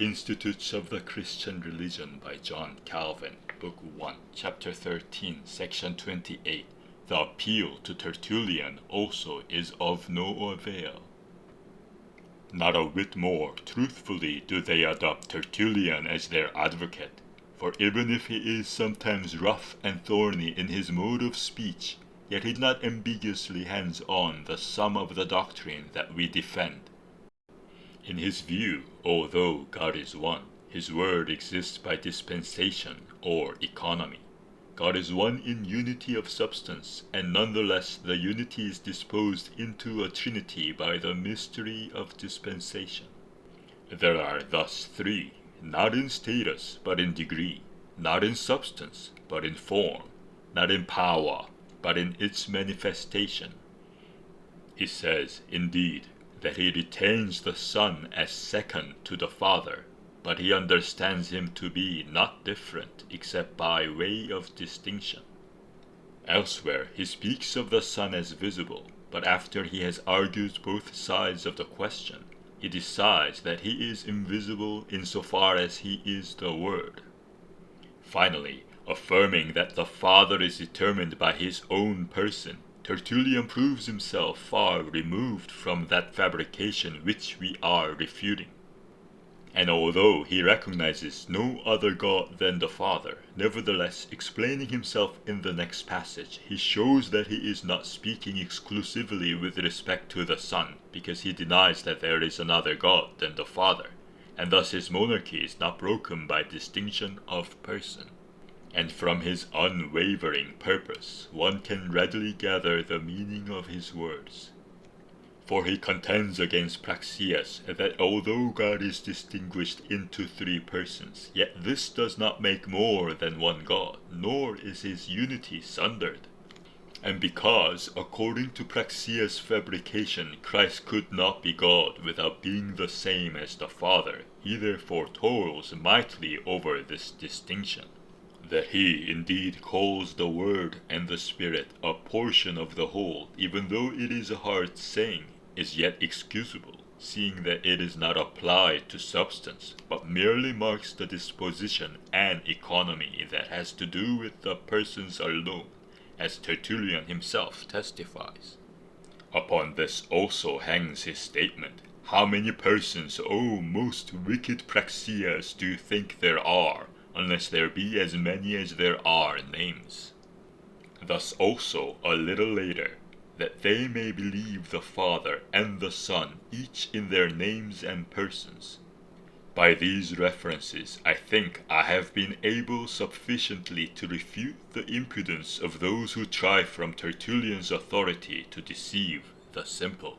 Institutes of the Christian Religion by John Calvin, Book 1, Chapter 13, Section 28. The appeal to Tertullian also is of no avail. Not a whit more truthfully do they adopt Tertullian as their advocate, for even if he is sometimes rough and thorny in his mode of speech, yet he not ambiguously hands on the sum of the doctrine that we defend. In his view, although God is one, his word exists by dispensation or economy. God is one in unity of substance, and nonetheless the unity is disposed into a trinity by the mystery of dispensation. There are thus three, not in status but in degree, not in substance but in form, not in power but in its manifestation. He says, indeed, that he retains the Son as second to the Father, but he understands him to be not different except by way of distinction. Elsewhere he speaks of the Son as visible, but after he has argued both sides of the question, he decides that he is invisible insofar as he is the Word. Finally, affirming that the Father is determined by his own person, Tertullian proves himself far removed from that fabrication which we are refuting. And although he recognizes no other God than the Father, nevertheless, explaining himself in the next passage, he shows that he is not speaking exclusively with respect to the Son, because he denies that there is another God than the Father, and thus his monarchy is not broken by distinction of person. And from his unwavering purpose, one can readily gather the meaning of his words. For he contends against Praxeas that although God is distinguished into three persons, yet this does not make more than one God, nor is his unity sundered. And because, according to Praxeas' fabrication, Christ could not be God without being the same as the Father, he therefore toils mightily over this distinction. That he indeed calls the Word and the Spirit a portion of the whole, even though it is a hard saying, is yet excusable, seeing that it is not applied to substance, but merely marks the disposition and economy that has to do with the persons alone, as Tertullian himself testifies. Upon this also hangs his statement, "How many persons, O most wicked Praxeas, do you think there are, unless there be as many as there are names?" Thus also, a little later, that they may believe the Father and the Son, each in their names and persons. By these references, I think I have been able sufficiently to refute the impudence of those who try from Tertullian's authority to deceive the simple.